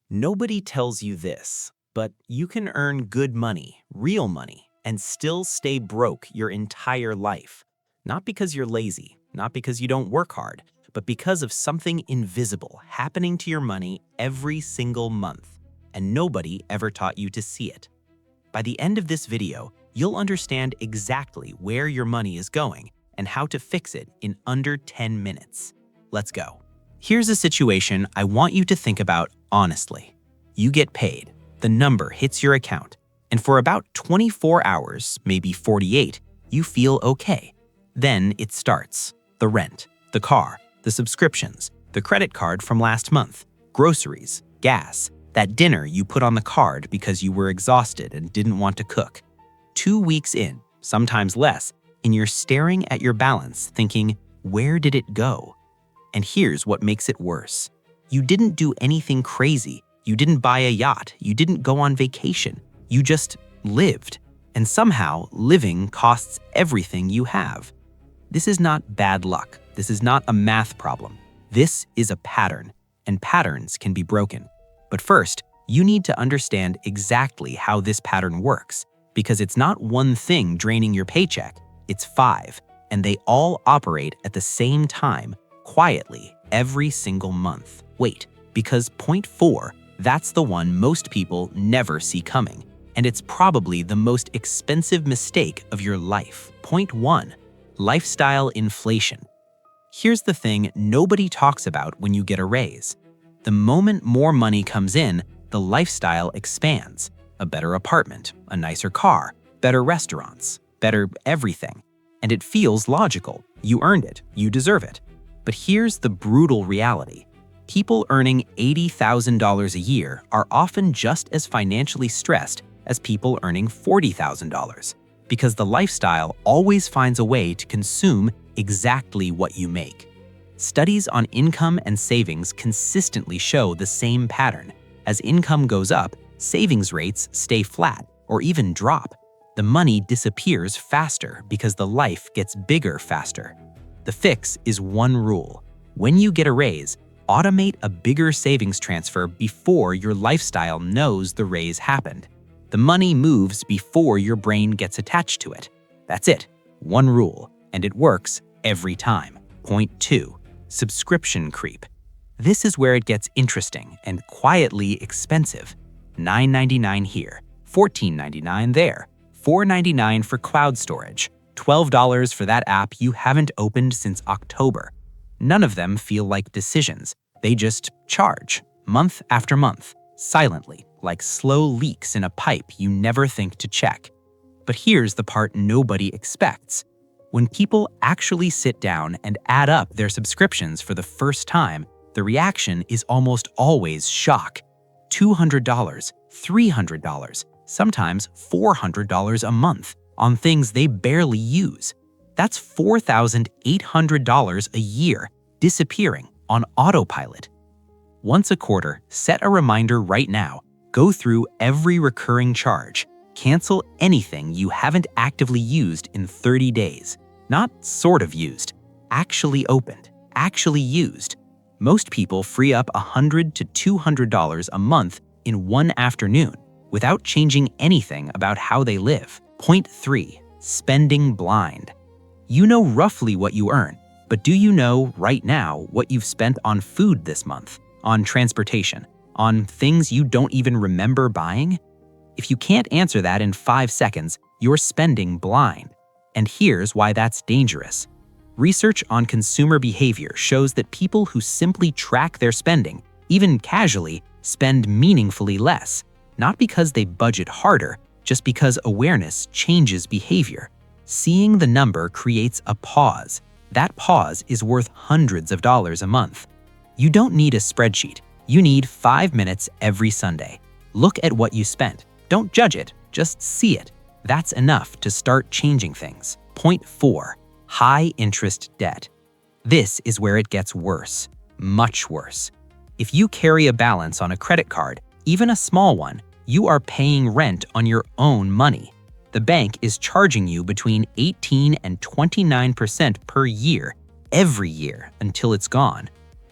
Nobody tells you this, but you can earn good money, real money, and still stay broke your entire life. Not because you're lazy, not because you don't work hard, but because of something invisible happening to your money every single month, and nobody ever taught you to see it. By the end of this video, you'll understand exactly where your money is going and how to fix it in under 10 minutes. Let's go. Here's a situation I want you to think about honestly. You get paid, the number hits your account, and for about 24 hours, maybe 48, you feel okay. Then it starts. The rent, the car, the subscriptions, the credit card from last month, groceries, gas, that dinner you put on the card because you were exhausted and didn't want to cook. 2 weeks in, sometimes less, and you're staring at your balance thinking, where did it go? And here's what makes it worse. You didn't do anything crazy. You didn't buy a yacht. You didn't go on vacation. You just lived. And somehow, living costs everything you have. This is not bad luck. This is not a math problem. This is a pattern, and patterns can be broken. But first, you need to understand exactly how this pattern works, because it's not one thing draining your paycheck, it's 5, and they all operate at the same time, quietly, every single month. Wait, because point 4, that's the one most people never see coming, and it's probably the most expensive mistake of your life. Point 1, lifestyle inflation. Here's the thing nobody talks about when you get a raise. The moment more money comes in, the lifestyle expands. A better apartment, a nicer car, better restaurants, better everything. And it feels logical. You earned it. You deserve it. But here's the brutal reality. People earning $80,000 a year are often just as financially stressed as people earning $40,000 because the lifestyle always finds a way to consume exactly what you make. Studies on income and savings consistently show the same pattern. As income goes up, savings rates stay flat or even drop. The money disappears faster because the life gets bigger faster. The fix is one rule. When you get a raise, automate a bigger savings transfer before your lifestyle knows the raise happened. The money moves before your brain gets attached to it. That's it. One rule, and it works every time. Point 2. Subscription creep. This is where it gets interesting and quietly expensive. $9.99 here, $14.99 there, $4.99 for cloud storage, $12 for that app you haven't opened since October. None of them feel like decisions. They just charge, month after month, silently, like slow leaks in a pipe you never think to check. But here's the part nobody expects. When people actually sit down and add up their subscriptions for the first time, the reaction is almost always shock. $200, $300, sometimes $400 a month on things they barely use. That's $4,800 a year disappearing on autopilot. Once a quarter, set a reminder right now. Go through every recurring charge. Cancel anything you haven't actively used in 30 days. Not sort of used, actually opened, actually used. Most people free up $100 to $200 a month in one afternoon without changing anything about how they live. Point 3, spending blind. You know roughly what you earn, but do you know right now what you've spent on food this month, on transportation, on things you don't even remember buying? If you can't answer that in 5 seconds, you're spending blind. And here's why that's dangerous. Research on consumer behavior shows that people who simply track their spending, even casually, spend meaningfully less, not because they budget harder, just because awareness changes behavior. Seeing the number creates a pause. That pause is worth hundreds of dollars a month. You don't need a spreadsheet. You need 5 minutes every Sunday. Look at what you spent. Don't judge it, just see it. That's enough to start changing things. Point 4, high interest debt. This is where it gets worse, much worse. If you carry a balance on a credit card, even a small one, you are paying rent on your own money. The bank is charging you between 18 and 29% per year, every year until it's gone.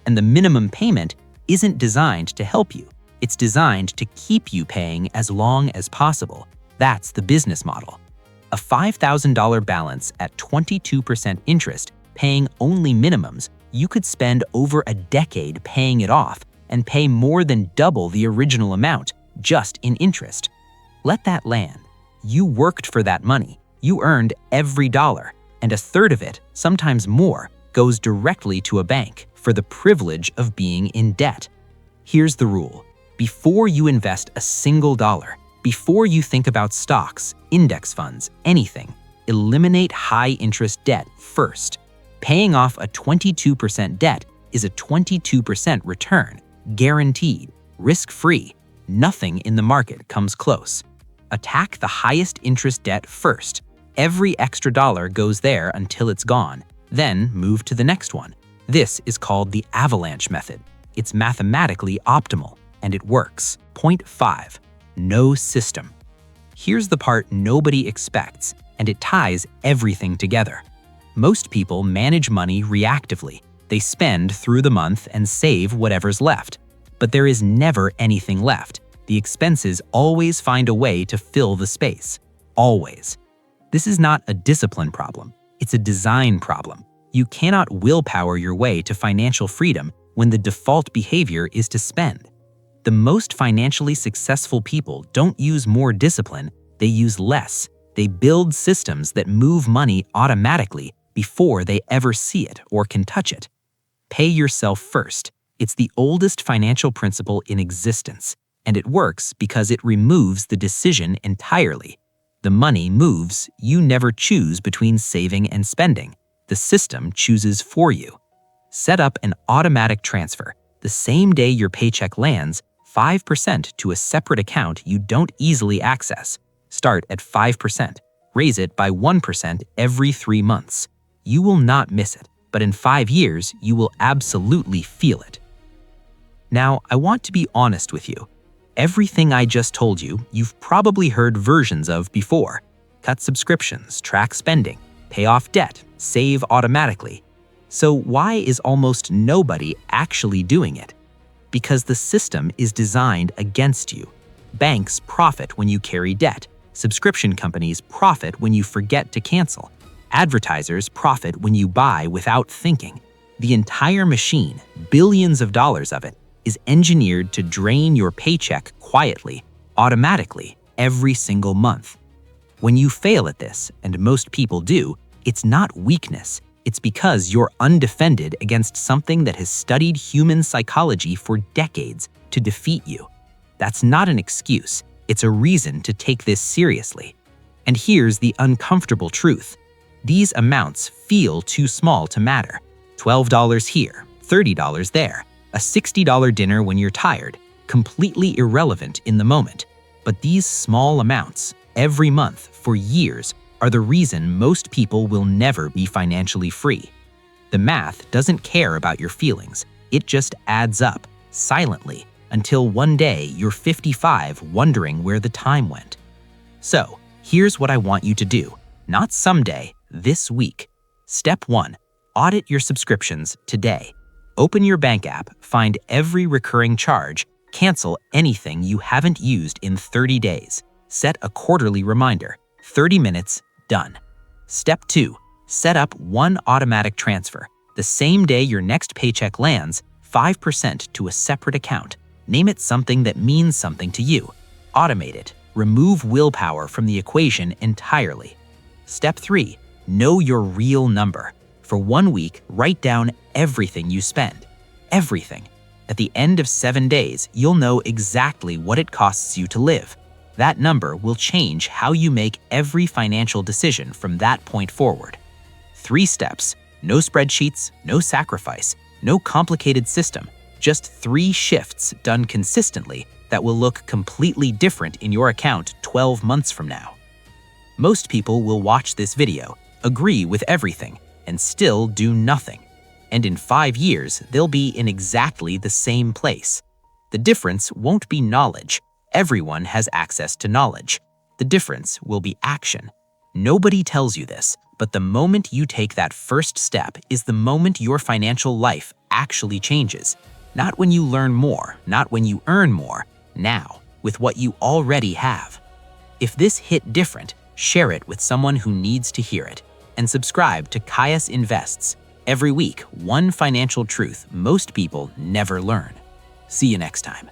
And the minimum payment isn't designed to help you. It's designed to keep you paying as long as possible. That's the business model. A $5,000 balance at 22% interest, paying only minimums, you could spend over a decade paying it off and pay more than double the original amount just in interest. Let that land. You worked for that money. You earned every dollar, and a third of it, sometimes more, goes directly to a bank for the privilege of being in debt. Here's the rule. Before you invest a single dollar, before you think about stocks, index funds, anything, eliminate high-interest debt first. Paying off a 22% debt is a 22% return, guaranteed, risk-free. Nothing in the market comes close. Attack the highest interest debt first. Every extra dollar goes there until it's gone. Then move to the next one. This is called the avalanche method. It's mathematically optimal, and it works. Point 5. No system. Here's the part nobody expects, and it ties everything together. Most people manage money reactively. They spend through the month and save whatever's left. But there is never anything left. The expenses always find a way to fill the space. Always. This is not a discipline problem. It's a design problem. You cannot willpower your way to financial freedom when the default behavior is to spend. The most financially successful people don't use more discipline, they use less. They build systems that move money automatically before they ever see it or can touch it. Pay yourself first. It's the oldest financial principle in existence, and it works because it removes the decision entirely. The money moves, you never choose between saving and spending. The system chooses for you. Set up an automatic transfer. The same day your paycheck lands, 5% to a separate account you don't easily access. Start at 5%. Raise it by 1% every 3 months. You will not miss it, but in 5 years, you will absolutely feel it. Now, I want to be honest with you. Everything I just told you, you've probably heard versions of before. Cut subscriptions, track spending, pay off debt, save automatically. So why is almost nobody actually doing it? Because the system is designed against you. Banks profit when you carry debt. Subscription companies profit when you forget to cancel. Advertisers profit when you buy without thinking. The entire machine, billions of dollars of it, is engineered to drain your paycheck quietly, automatically, every single month. When you fail at this, and most people do, it's not weakness. It's because you're undefended against something that has studied human psychology for decades to defeat you. That's not an excuse. It's a reason to take this seriously. And here's the uncomfortable truth. These amounts feel too small to matter. $12 here, $30 there, a $60 dinner when you're tired, completely irrelevant in the moment. But these small amounts, every month for years, are the reason most people will never be financially free. The math doesn't care about your feelings. It just adds up, silently, until one day you're 55 wondering where the time went. So, here's what I want you to do. Not someday, this week. Step 1. Audit your subscriptions today. Open your bank app, find every recurring charge, cancel anything you haven't used in 30 days. Set a quarterly reminder. 30 minutes, done. Step 2. Set up one automatic transfer. The same day your next paycheck lands, 5% to a separate account. Name it something that means something to you. Automate it. Remove willpower from the equation entirely. Step 3. Know your real number. For 1 week, write down everything you spend. Everything. At the end of 7 days, you'll know exactly what it costs you to live. That number will change how you make every financial decision from that point forward. 3 steps. No spreadsheets, no sacrifice, no complicated system. Just 3 shifts done consistently that will look completely different in your account 12 months from now. Most people will watch this video, agree with everything, and still do nothing. And in 5 years, they'll be in exactly the same place. The difference won't be knowledge. Everyone has access to knowledge. The difference will be action. Nobody tells you this, but the moment you take that first step is the moment your financial life actually changes. Not when you learn more, not when you earn more, now, with what you already have. If this hit different, share it with someone who needs to hear it. And subscribe to Caius Invests. Every week, one financial truth most people never learn. See you next time.